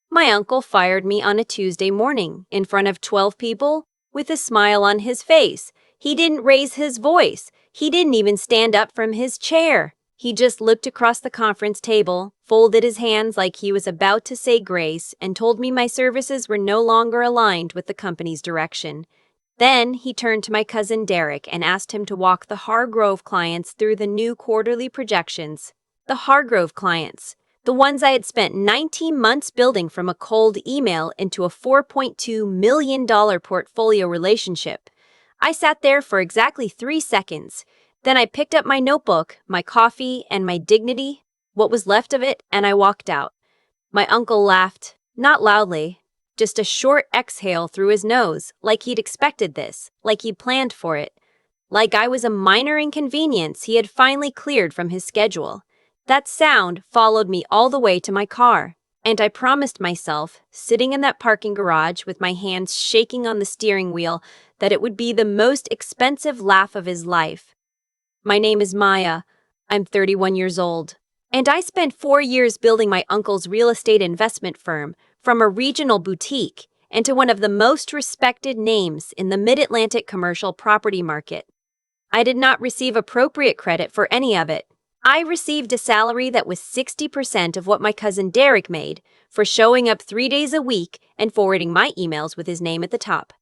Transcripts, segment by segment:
My uncle fired me on a Tuesday morning in front of 12 people with a smile on his face. He didn't raise his voice. He didn't even stand up from his chair. He just looked across the conference table, folded his hands like he was about to say grace, and told me my services were no longer aligned with the company's direction. Then he turned to my cousin Derek and asked him to walk the Hargrove clients through the new quarterly projections. The Hargrove clients, the ones I had spent 19 months building from a cold email into a $4.2 million portfolio relationship. I sat there for exactly 3 seconds. Then I picked up my notebook, my coffee, and my dignity, what was left of it, and I walked out. My uncle laughed, not loudly, just a short exhale through his nose, like he'd expected this, like he'd planned for it. Like I was a minor inconvenience he had finally cleared from his schedule. That sound followed me all the way to my car, and I promised myself, sitting in that parking garage with my hands shaking on the steering wheel, that it would be the most expensive laugh of his life. My name is Maya. I'm 31 years old, and I spent 4 years building my uncle's real estate investment firm from a regional boutique into one of the most respected names in the mid-Atlantic commercial property market. I did not receive appropriate credit for any of it. I received a salary that was 60% of what my cousin Derek made for showing up 3 days a week and forwarding my emails with his name at the top.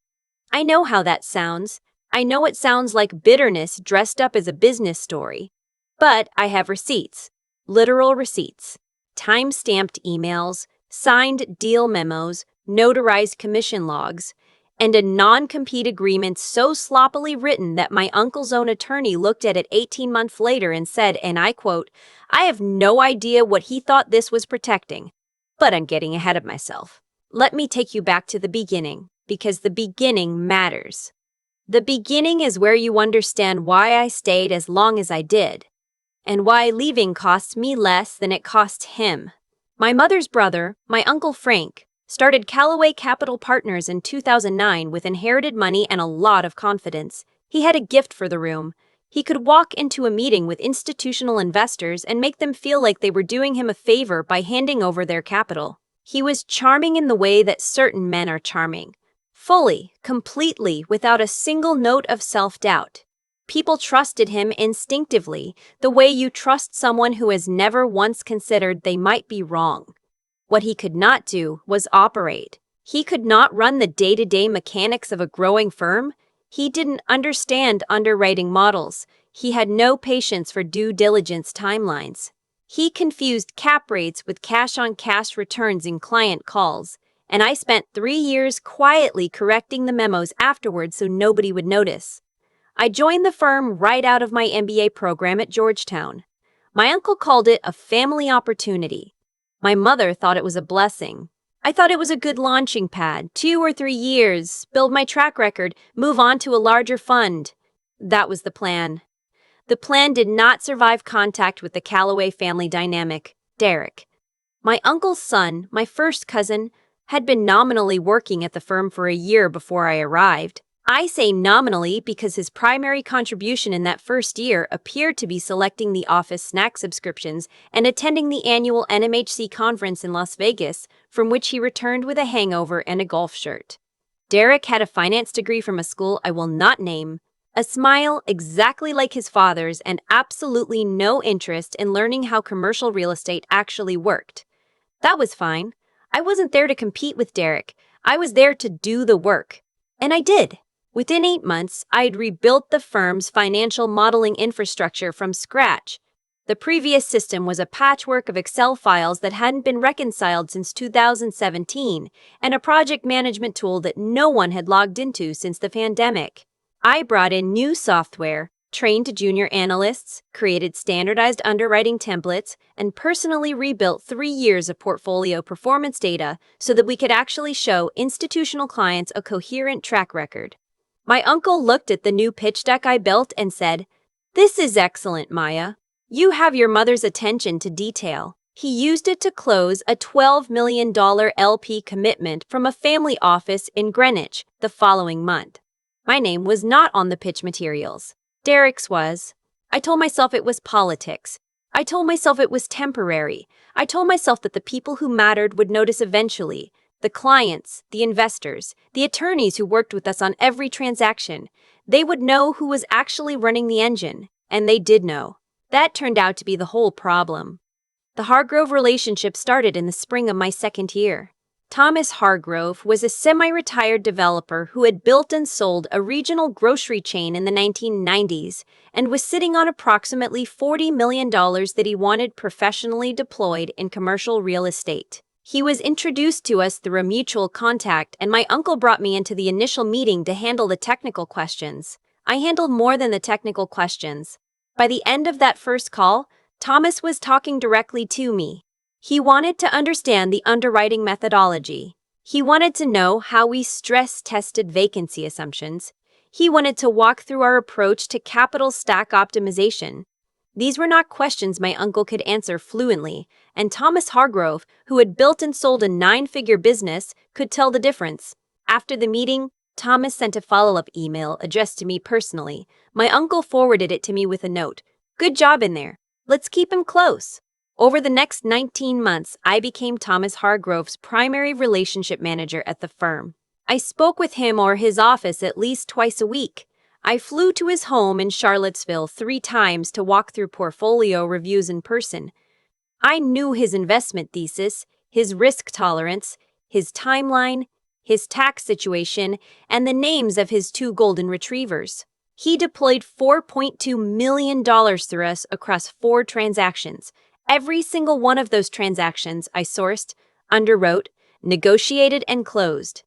I know how that sounds. I know it sounds like bitterness dressed up as a business story. But I have receipts, literal receipts, time-stamped emails, signed deal memos, notarized commission logs, and a non-compete agreement so sloppily written that my uncle's own attorney looked at it 18 months later and said, and I quote, "I have no idea what he thought this was protecting, but I'm getting ahead of myself. Let me take you back to the beginning, because the beginning matters. The beginning is where you understand why I stayed as long as I did, and why leaving costs me less than it cost him." My mother's brother, my Uncle Frank, started Callaway Capital Partners in 2009 with inherited money and a lot of confidence. He had a gift for the room. He could walk into a meeting with institutional investors and make them feel like they were doing him a favor by handing over their capital. He was charming in the way that certain men are charming. Fully, completely, without a single note of self-doubt. People trusted him instinctively, the way you trust someone who has never once considered they might be wrong. What he could not do was operate. He could not run the day-to-day mechanics of a growing firm. He didn't understand underwriting models. He had no patience for due diligence timelines. He confused cap rates with cash-on-cash returns in client calls, and I spent 3 years quietly correcting the memos afterwards so nobody would notice. I joined the firm right out of my MBA program at Georgetown. My uncle called it a family opportunity. My mother thought it was a blessing. I thought it was a good launching pad, 2 or 3 years, build my track record, move on to a larger fund. That was the plan. The plan did not survive contact with the Callaway family dynamic, Derek. My uncle's son, my first cousin, had been nominally working at the firm for a year before I arrived. I say nominally because his primary contribution in that first year appeared to be selecting the office snack subscriptions and attending the annual NMHC conference in Las Vegas, from which he returned with a hangover and a golf shirt. Derek had a finance degree from a school I will not name, a smile exactly like his father's, and absolutely no interest in learning how commercial real estate actually worked. That was fine. I wasn't there to compete with Derek. I was there to do the work. And I did. Within 8 months, I'd rebuilt the firm's financial modeling infrastructure from scratch. The previous system was a patchwork of Excel files that hadn't been reconciled since 2017, and a project management tool that no one had logged into since the pandemic. I brought in new software, trained junior analysts, created standardized underwriting templates, and personally rebuilt 3 years of portfolio performance data so that we could actually show institutional clients a coherent track record. My uncle looked at the new pitch deck I built and said, "This is excellent, Maya. You have your mother's attention to detail." He used it to close a $12 million LP commitment from a family office in Greenwich the following month. My name was not on the pitch materials. Derek's was. I told myself it was politics. I told myself it was temporary. I told myself that the people who mattered would notice eventually. The clients, the investors, the attorneys who worked with us on every transaction. They would know who was actually running the engine, and they did know. That turned out to be the whole problem. The Hargrove relationship started in the spring of my second year. Thomas Hargrove was a semi-retired developer who had built and sold a regional grocery chain in the 1990s and was sitting on approximately $40 million that he wanted professionally deployed in commercial real estate. He was introduced to us through a mutual contact, and my uncle brought me into the initial meeting to handle the technical questions. I handled more than the technical questions. By the end of that first call, Thomas was talking directly to me. He wanted to understand the underwriting methodology. He wanted to know how we stress-tested vacancy assumptions. He wanted to walk through our approach to capital stack optimization. These were not questions my uncle could answer fluently, and Thomas Hargrove, who had built and sold a 9-figure business, could tell the difference. After the meeting, Thomas sent a follow-up email addressed to me personally. My uncle forwarded it to me with a note. "Good job in there. Let's keep him close." Over the next 19 months, I became Thomas Hargrove's primary relationship manager at the firm. I spoke with him or his office at least twice a week. I flew to his home in Charlottesville 3 times to walk through portfolio reviews in person. I knew his investment thesis, his risk tolerance, his timeline, his tax situation, and the names of his 2 golden retrievers. He deployed $4.2 million through us across 4 transactions. Every single one of those transactions I sourced, underwrote, negotiated, and closed.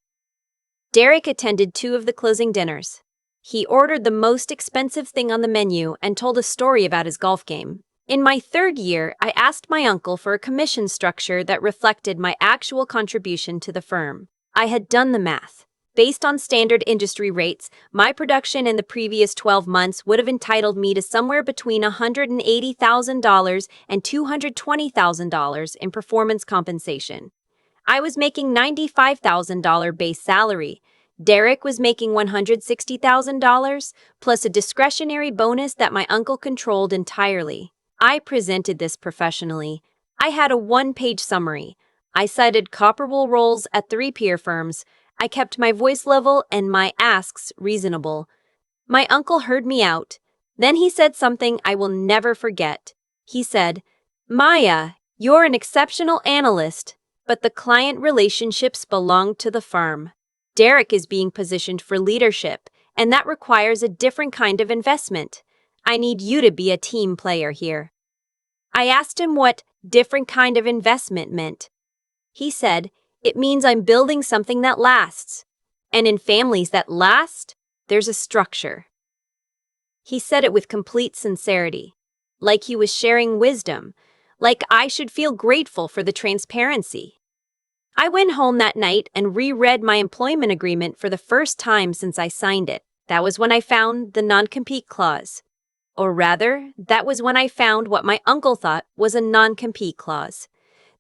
Derek attended 2 of the closing dinners. He ordered the most expensive thing on the menu and told a story about his golf game. In my 3rd year, I asked my uncle for a commission structure that reflected my actual contribution to the firm. I had done the math. Based on standard industry rates, my production in the previous 12 months would have entitled me to somewhere between $180,000 and $220,000 in performance compensation. I was making $95,000 base salary. Derek was making $160,000, plus a discretionary bonus that my uncle controlled entirely. I presented this professionally. I had a 1-page summary. I cited comparable roles at 3 peer firms. I kept my voice level and my asks reasonable. My uncle heard me out. Then he said something I will never forget. He said, "Maya, you're an exceptional analyst, but the client relationships belong to the firm. Derek is being positioned for leadership, and that requires a different kind of investment. I need you to be a team player here." I asked him what different kind of investment meant. He said, "It means I'm building something that lasts. And in families that last, there's a structure." He said it with complete sincerity, like he was sharing wisdom, like I should feel grateful for the transparency. I went home that night and reread my employment agreement for the first time since I signed it. That was when I found the non-compete clause. Or rather, that was when I found what my uncle thought was a non-compete clause.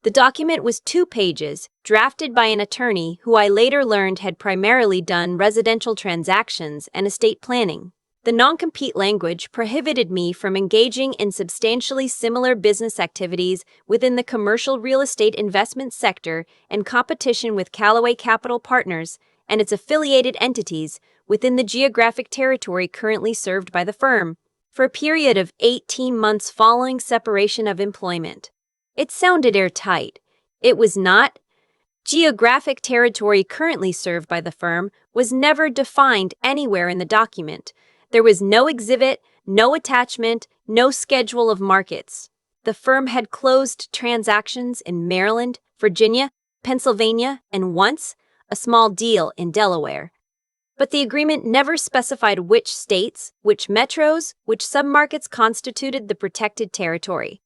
The document was 2 pages, drafted by an attorney who I later learned had primarily done residential transactions and estate planning. The non-compete language prohibited me from engaging in substantially similar business activities within the commercial real estate investment sector in competition with Callaway Capital Partners and its affiliated entities within the geographic territory currently served by the firm, for a period of 18 months following separation of employment. It sounded airtight. It was not. Geographic territory currently served by the firm was never defined anywhere in the document. There was no exhibit, no attachment, no schedule of markets. The firm had closed transactions in Maryland, Virginia, Pennsylvania, and once, a small deal in Delaware. But the agreement never specified which states, which metros, which submarkets constituted the protected territory.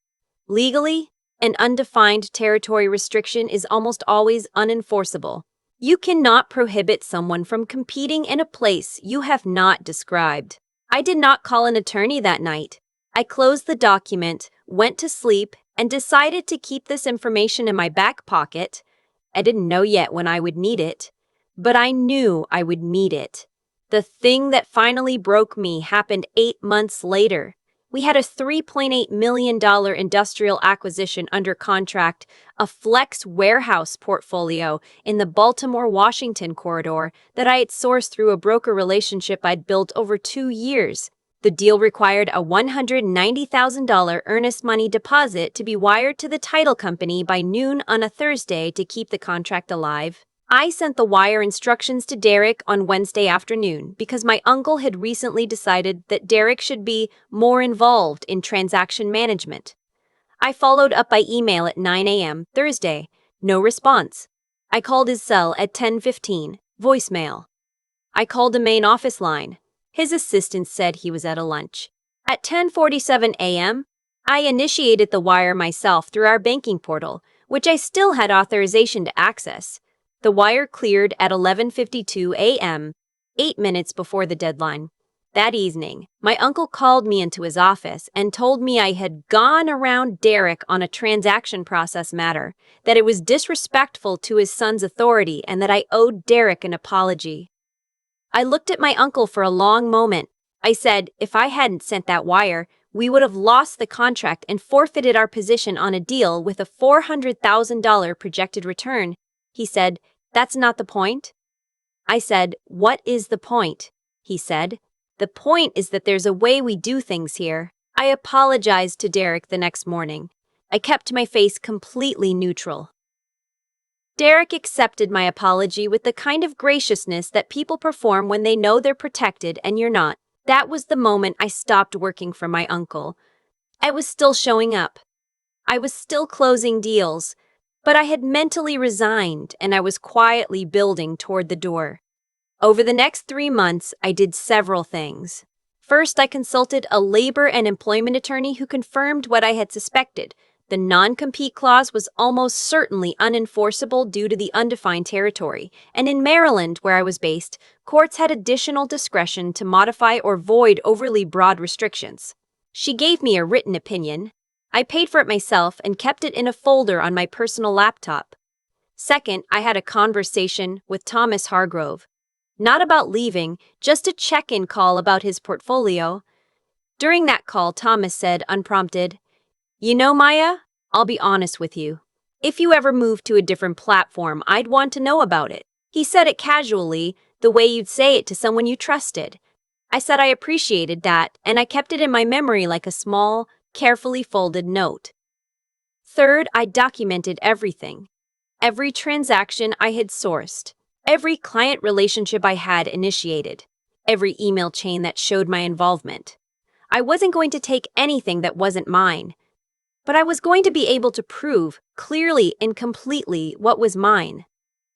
Legally, an undefined territory restriction is almost always unenforceable. You cannot prohibit someone from competing in a place you have not described. I did not call an attorney that night. I closed the document, went to sleep, and decided to keep this information in my back pocket. I didn't know yet when I would need it, but I knew I would need it. The thing that finally broke me happened 8 months later. We had a $3.8 million industrial acquisition under contract, a flex warehouse portfolio in the Baltimore-Washington corridor that I had sourced through a broker relationship I'd built over 2 years. The deal required a $190,000 earnest money deposit to be wired to the title company by noon on a Thursday to keep the contract alive. I sent the wire instructions to Derek on Wednesday afternoon because my uncle had recently decided that Derek should be more involved in transaction management. I followed up by email at 9 a.m. Thursday. No response. I called his cell at 10:15. Voicemail. I called the main office line. His assistant said he was at a lunch. At 10:47 a.m., I initiated the wire myself through our banking portal, which I still had authorization to access. The wire cleared at 11:52 a.m., 8 minutes before the deadline. That evening, my uncle called me into his office and told me I had gone around Derek on a transaction process matter, that it was disrespectful to his son's authority, and that I owed Derek an apology. I looked at my uncle for a long moment. I said, if I hadn't sent that wire, we would have lost the contract and forfeited our position on a deal with a $400,000 projected return. He said, that's not the point. I said, what is the point? He said, the point is that there's a way we do things here. I apologized to Derek the next morning. I kept my face completely neutral. Derek accepted my apology with the kind of graciousness that people perform when they know they're protected and you're not. That was the moment I stopped working for my uncle. I was still showing up. I was still closing deals, but I had mentally resigned and I was quietly building toward the door. Over the next 3 months, I did several things. First, I consulted a labor and employment attorney who confirmed what I had suspected. The non-compete clause was almost certainly unenforceable due to the undefined territory, and in Maryland, where I was based, courts had additional discretion to modify or void overly broad restrictions. She gave me a written opinion. I paid for it myself and kept it in a folder on my personal laptop. Second, I had a conversation with Thomas Hargrove. Not about leaving, just a check-in call about his portfolio. During that call, Thomas said, unprompted, "You know, Maya, I'll be honest with you. If you ever move to a different platform, I'd want to know about it." He said it casually, the way you'd say it to someone you trusted. I said I appreciated that, and I kept it in my memory like a small, carefully folded note. Third, I documented everything. Every transaction I had sourced. Every client relationship I had initiated. Every email chain that showed my involvement. I wasn't going to take anything that wasn't mine, but I was going to be able to prove clearly and completely what was mine.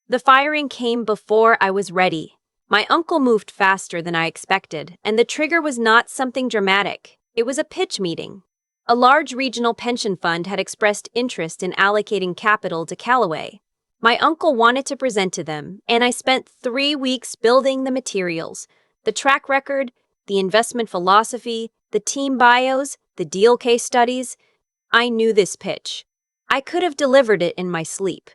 The firing came before I was ready. My uncle moved faster than I expected, and the trigger was not something dramatic. It was a pitch meeting. A large regional pension fund had expressed interest in allocating capital to Callaway. My uncle wanted to present to them, and I spent 3 weeks building the materials, the track record, the investment philosophy, the team bios, the deal case studies. I knew this pitch. I could have delivered it in my sleep.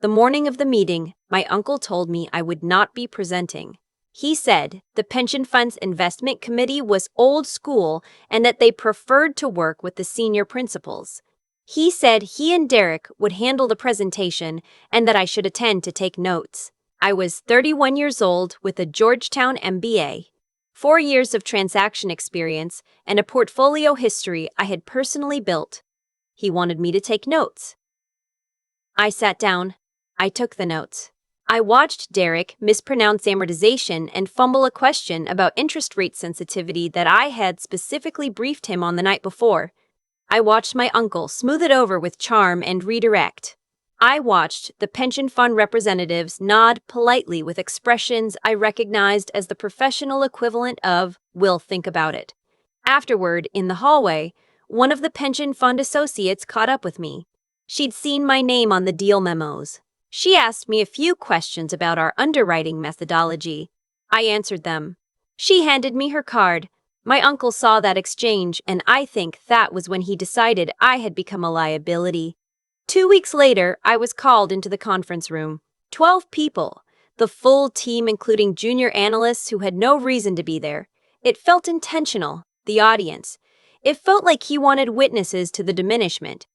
The morning of the meeting, my uncle told me I would not be presenting. He said the pension fund's investment committee was old school and that they preferred to work with the senior principals. He said he and Derek would handle the presentation and that I should attend to take notes. I was 31 years old with a Georgetown MBA, 4 years of transaction experience, and a portfolio history I had personally built. He wanted me to take notes. I sat down. I took the notes. I watched Derek mispronounce amortization and fumble a question about interest rate sensitivity that I had specifically briefed him on the night before. I watched my uncle smooth it over with charm and redirect. I watched the pension fund representatives nod politely with expressions I recognized as the professional equivalent of, "We'll think about it." Afterward, in the hallway, one of the pension fund associates caught up with me. She'd seen my name on the deal memos. She asked me a few questions about our underwriting methodology. I answered them. She handed me her card. My uncle saw that exchange, and I think that was when he decided I had become a liability. 2 weeks later, I was called into the conference room. 12 people, the full team including junior analysts who had no reason to be there. It felt intentional, the audience. It felt like he wanted witnesses to the diminishment.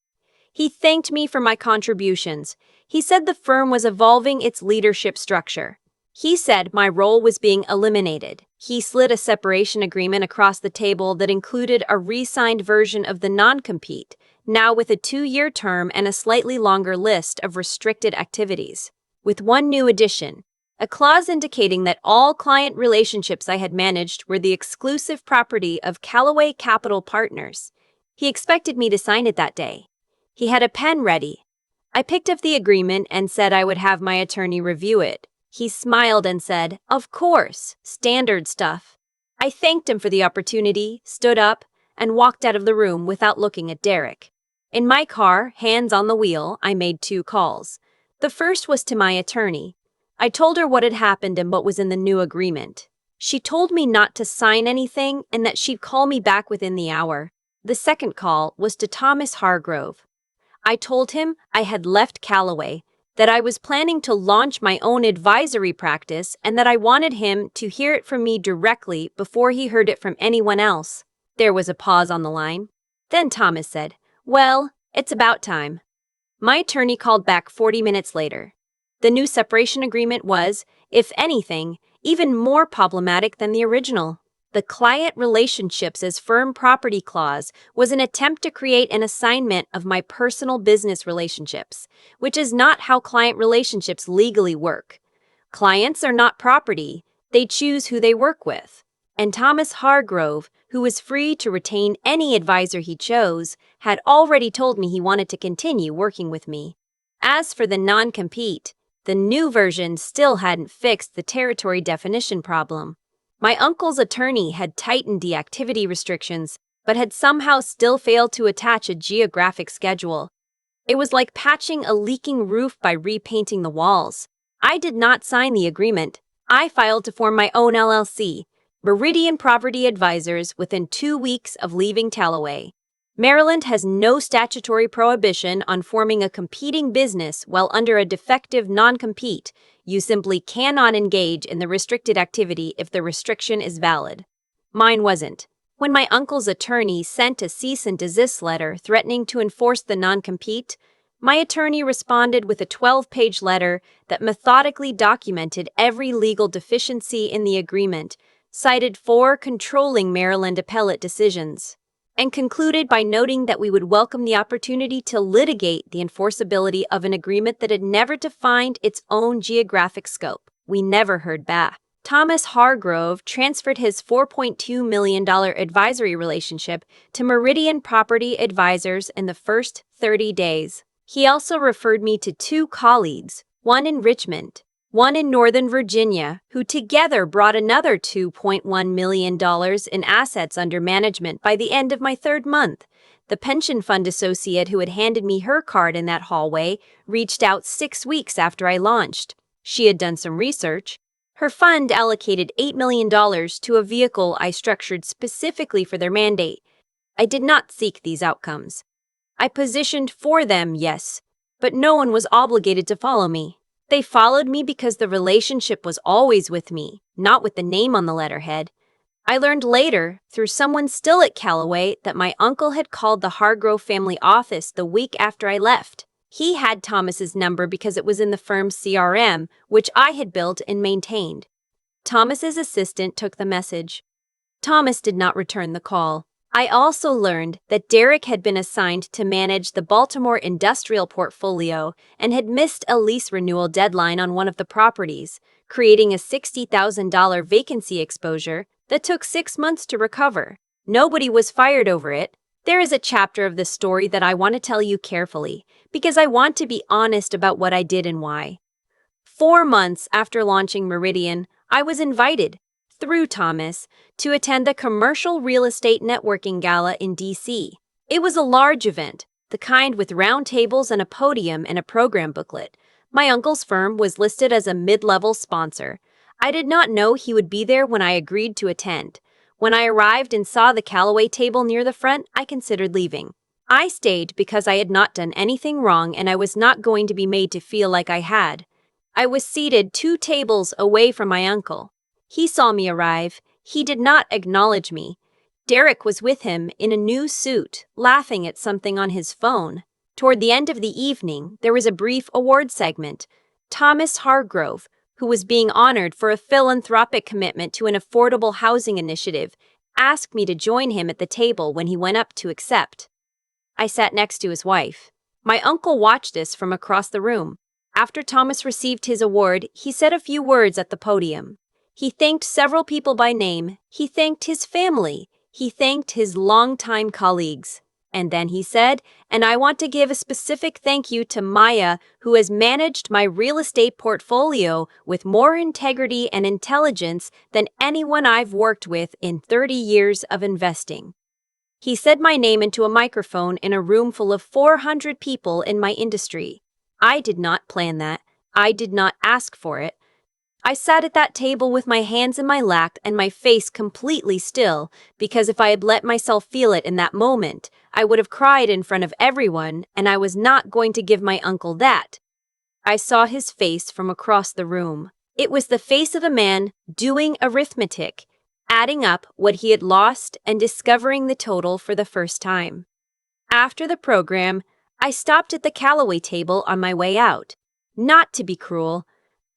He thanked me for my contributions. He said the firm was evolving its leadership structure. He said my role was being eliminated. He slid a separation agreement across the table that included a re-signed version of the non-compete, now with a 2-year term and a slightly longer list of restricted activities. With one new addition, a clause indicating that all client relationships I had managed were the exclusive property of Callaway Capital Partners. He expected me to sign it that day. He had a pen ready. I picked up the agreement and said I would have my attorney review it. He smiled and said, "Of course, standard stuff." I thanked him for the opportunity, stood up, and walked out of the room without looking at Derek. In my car, hands on the wheel, I made 2 calls. The first was to my attorney. I told her what had happened and what was in the new agreement. She told me not to sign anything and that she'd call me back within the hour. The second call was to Thomas Hargrove. I told him I had left Callaway, that I was planning to launch my own advisory practice, and that I wanted him to hear it from me directly before he heard it from anyone else. There was a pause on the line. Then Thomas said, "Well, it's about time." My attorney called back 40 minutes later. The new separation agreement was, if anything, even more problematic than the original. The client relationships as firm property clause was an attempt to create an assignment of my personal business relationships, which is not how client relationships legally work. Clients are not property, they choose who they work with. And Thomas Hargrove, who was free to retain any advisor he chose, had already told me he wanted to continue working with me. As for the non-compete, the new version still hadn't fixed the territory definition problem. My uncle's attorney had tightened the activity restrictions, but had somehow still failed to attach a geographic schedule. It was like patching a leaking roof by repainting the walls. I did not sign the agreement. I filed to form my own LLC, Meridian Property Advisors, within 2 weeks of leaving Callaway. Maryland has no statutory prohibition on forming a competing business while under a defective non-compete. You simply cannot engage in the restricted activity if the restriction is valid. Mine wasn't. When my uncle's attorney sent a cease and desist letter threatening to enforce the non-compete, my attorney responded with a 12-page letter that methodically documented every legal deficiency in the agreement, cited 4 controlling Maryland appellate decisions, and concluded by noting that we would welcome the opportunity to litigate the enforceability of an agreement that had never defined its own geographic scope. We never heard back. Thomas Hargrove transferred his $4.2 million advisory relationship to Meridian Property Advisors in the first 30 days. He also referred me to 2 colleagues, one in Richmond, one in Northern Virginia, who together brought another $2.1 million in assets under management by the end of my 3rd month. The pension fund associate who had handed me her card in that hallway reached out 6 weeks after I launched. She had done some research. Her fund allocated $8 million to a vehicle I structured specifically for their mandate. I did not seek these outcomes. I positioned for them, yes, but no one was obligated to follow me. They followed me because the relationship was always with me, not with the name on the letterhead. I learned later, through someone still at Callaway, that my uncle had called the Hargrove family office the week after I left. He had Thomas's number because it was in the firm's CRM, which I had built and maintained. Thomas's assistant took the message. Thomas did not return the call. I also learned that Derek had been assigned to manage the Baltimore industrial portfolio and had missed a lease renewal deadline on one of the properties, creating a $60,000 vacancy exposure that took 6 months to recover. Nobody was fired over it. There is a chapter of this story that I want to tell you carefully, because I want to be honest about what I did and why. 4 months after launching Meridian, I was invited, through Thomas, to attend the Commercial Real Estate Networking Gala in D.C. It was a large event, the kind with round tables and a podium and a program booklet. My uncle's firm was listed as a mid-level sponsor. I did not know he would be there when I agreed to attend. When I arrived and saw the Callaway table near the front, I considered leaving. I stayed because I had not done anything wrong and I was not going to be made to feel like I had. I was seated 2 tables away from my uncle. He saw me arrive. He did not acknowledge me. Derek was with him in a new suit, laughing at something on his phone. Toward the end of the evening, there was a brief award segment. Thomas Hargrove, who was being honored for a philanthropic commitment to an affordable housing initiative, asked me to join him at the table when he went up to accept. I sat next to his wife. My uncle watched us from across the room. After Thomas received his award, he said a few words at the podium. He thanked several people by name. He thanked his family. He thanked his longtime colleagues. And then he said, "And I want to give a specific thank you to Maya, who has managed my real estate portfolio with more integrity and intelligence than anyone I've worked with in 30 years of investing." He said my name into a microphone in a room full of 400 people in my industry. I did not plan that. I did not ask for it. I sat at that table with my hands in my lap and my face completely still, because if I had let myself feel it in that moment, I would have cried in front of everyone, and I was not going to give my uncle that. I saw his face from across the room. It was the face of a man doing arithmetic, adding up what he had lost and discovering the total for the first time. After the program, I stopped at the Callaway table on my way out. Not to be cruel,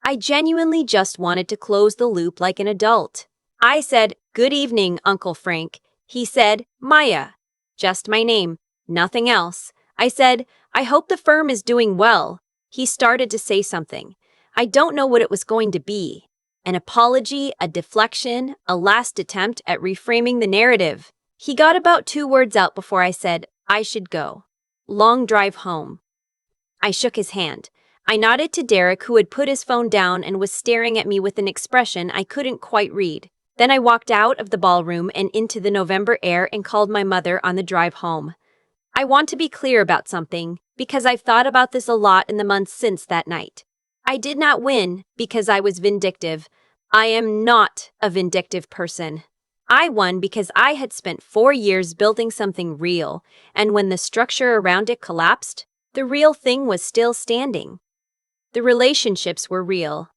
I genuinely just wanted to close the loop like an adult. I said, "Good evening, Uncle Frank." He said, "Maya." Just my name, nothing else. I said, "I hope the firm is doing well." He started to say something. I don't know what it was going to be. An apology, a deflection, a last attempt at reframing the narrative. He got about 2 words out before I said, "I should go. Long drive home." I shook his hand. I nodded to Derek, who had put his phone down and was staring at me with an expression I couldn't quite read. Then I walked out of the ballroom and into the November air and called my mother on the drive home. I want to be clear about something, because I've thought about this a lot in the months since that night. I did not win because I was vindictive. I am not a vindictive person. I won because I had spent 4 years building something real, and when the structure around it collapsed, the real thing was still standing. The relationships were real.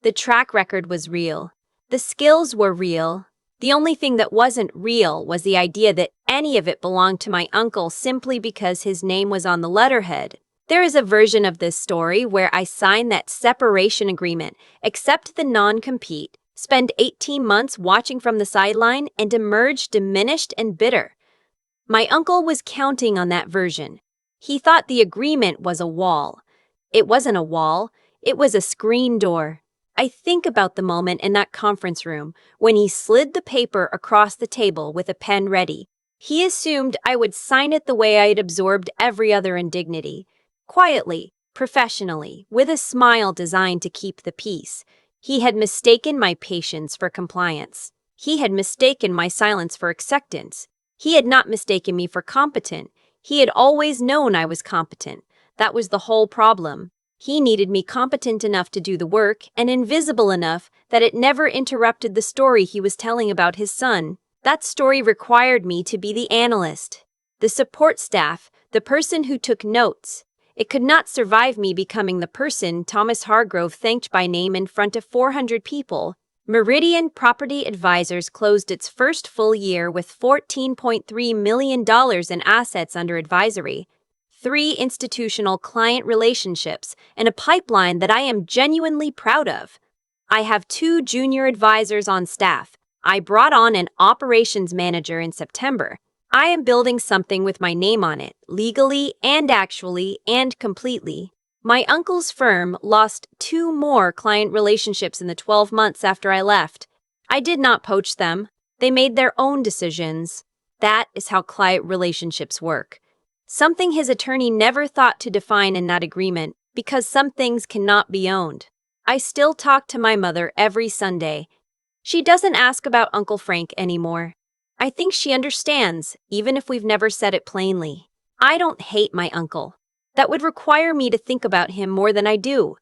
The track record was real. The skills were real. The only thing that wasn't real was the idea that any of it belonged to my uncle simply because his name was on the letterhead. There is a version of this story where I signed that separation agreement, accept the non-compete, spend 18 months watching from the sideline, and emerge diminished and bitter. My uncle was counting on that version. He thought the agreement was a wall. It wasn't a wall. It was a screen door. I think about the moment in that conference room when he slid the paper across the table with a pen ready. He assumed I would sign it the way I had absorbed every other indignity. Quietly, professionally, with a smile designed to keep the peace. He had mistaken my patience for compliance. He had mistaken my silence for acceptance. He had not mistaken me for competent. He had always known I was competent. That was the whole problem. He needed me competent enough to do the work and invisible enough that it never interrupted the story he was telling about his son. That story required me to be the analyst, the support staff, the person who took notes. It could not survive me becoming the person Thomas Hargrove thanked by name in front of 400 people. Meridian Property Advisors closed its first full year with $14.3 million in assets under advisory, 3 institutional client relationships, and a pipeline that I am genuinely proud of. I have 2 junior advisors on staff. I brought on an operations manager in September. I am building something with my name on it, legally and actually and completely. My uncle's firm lost 2 more client relationships in the 12 months after I left. I did not poach them. They made their own decisions. That is how client relationships work. Something his attorney never thought to define in that agreement, because some things cannot be owned. I still talk to my mother every Sunday. She doesn't ask about Uncle Frank anymore. I think she understands, even if we've never said it plainly. I don't hate my uncle. That would require me to think about him more than I do.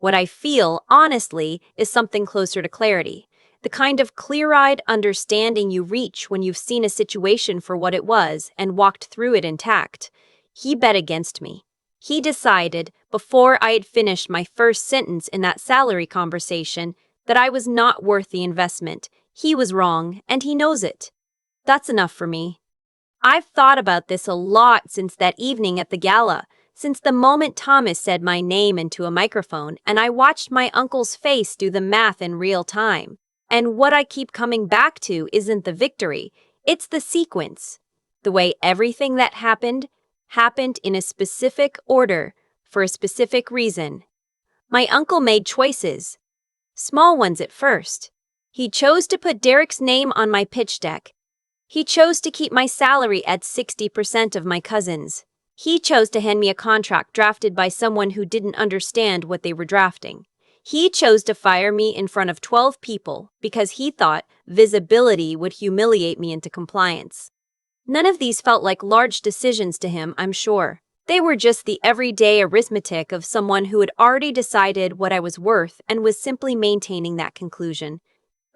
What I feel, honestly, is something closer to clarity. The kind of clear-eyed understanding you reach when you've seen a situation for what it was and walked through it intact. He bet against me. He decided, before I had finished my first sentence in that salary conversation, that I was not worth the investment. He was wrong, and he knows it. That's enough for me. I've thought about this a lot since that evening at the gala, since the moment Thomas said my name into a microphone and I watched my uncle's face do the math in real time. And what I keep coming back to isn't the victory, it's the sequence. The way everything that happened in a specific order, for a specific reason. My uncle made choices. Small ones at first. He chose to put Derek's name on my pitch deck. He chose to keep my salary at 60% of my cousin's. He chose to hand me a contract drafted by someone who didn't understand what they were drafting. He chose to fire me in front of 12 people because he thought visibility would humiliate me into compliance. None of these felt like large decisions to him, I'm sure. They were just the everyday arithmetic of someone who had already decided what I was worth and was simply maintaining that conclusion.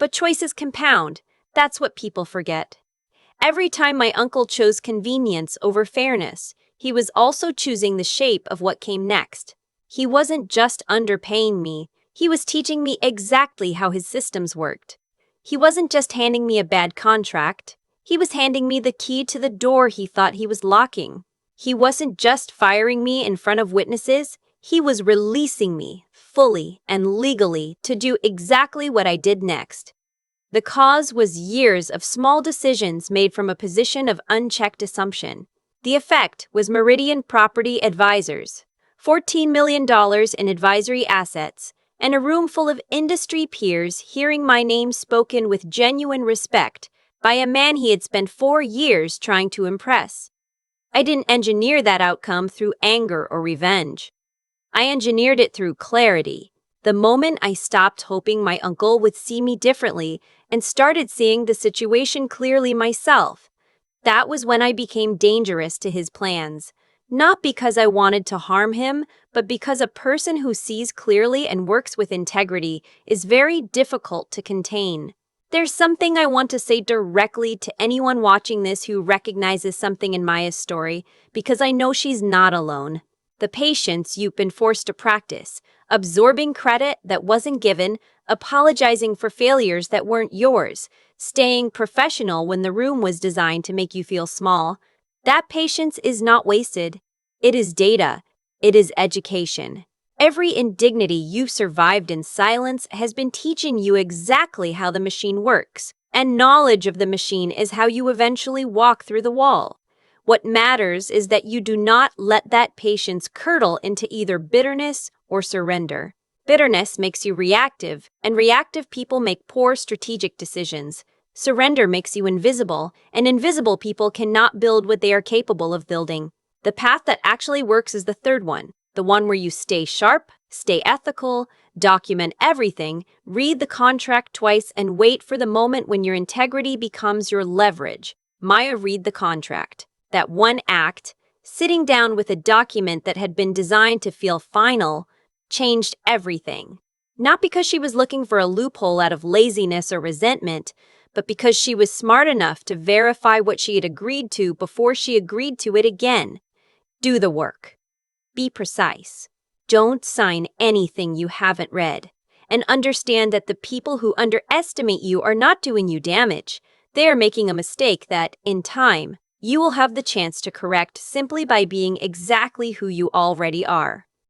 But choices compound. That's what people forget. Every time my uncle chose convenience over fairness, he was also choosing the shape of what came next. He wasn't just underpaying me, he was teaching me exactly how his systems worked. He wasn't just handing me a bad contract, he was handing me the key to the door he thought he was locking. He wasn't just firing me in front of witnesses, he was releasing me, fully and legally, to do exactly what I did next. The cause was years of small decisions made from a position of unchecked assumption. The effect was Meridian Property Advisors, $14 million in advisory assets, and a room full of industry peers hearing my name spoken with genuine respect by a man he had spent 4 years trying to impress. I didn't engineer that outcome through anger or revenge. I engineered it through clarity. The moment I stopped hoping my uncle would see me differently and started seeing the situation clearly myself, that was when I became dangerous to his plans. Not because I wanted to harm him, but because a person who sees clearly and works with integrity is very difficult to contain. There's something I want to say directly to anyone watching this who recognizes something in Maya's story, because I know she's not alone. The patience you've been forced to practice, absorbing credit that wasn't given, apologizing for failures that weren't yours, staying professional when the room was designed to make you feel small, that patience is not wasted. It is data. It is education. Every indignity you've survived in silence has been teaching you exactly how the machine works, and knowledge of the machine is how you eventually walk through the wall. What matters is that you do not let that patience curdle into either bitterness or surrender. Bitterness makes you reactive, and reactive people make poor strategic decisions. Surrender makes you invisible, and invisible people cannot build what they are capable of building. The path that actually works is the third one, the one where you stay sharp, stay ethical, document everything, read the contract twice, and wait for the moment when your integrity becomes your leverage. Maya read the contract. That one act, sitting down with a document that had been designed to feel final, changed everything. Not because she was looking for a loophole out of laziness or resentment, but because she was smart enough to verify what she had agreed to before she agreed to it again. Do the work. Be precise. Don't sign anything you haven't read. And understand that the people who underestimate you are not doing you damage. They are making a mistake that, in time, you will have the chance to correct simply by being exactly who you already are.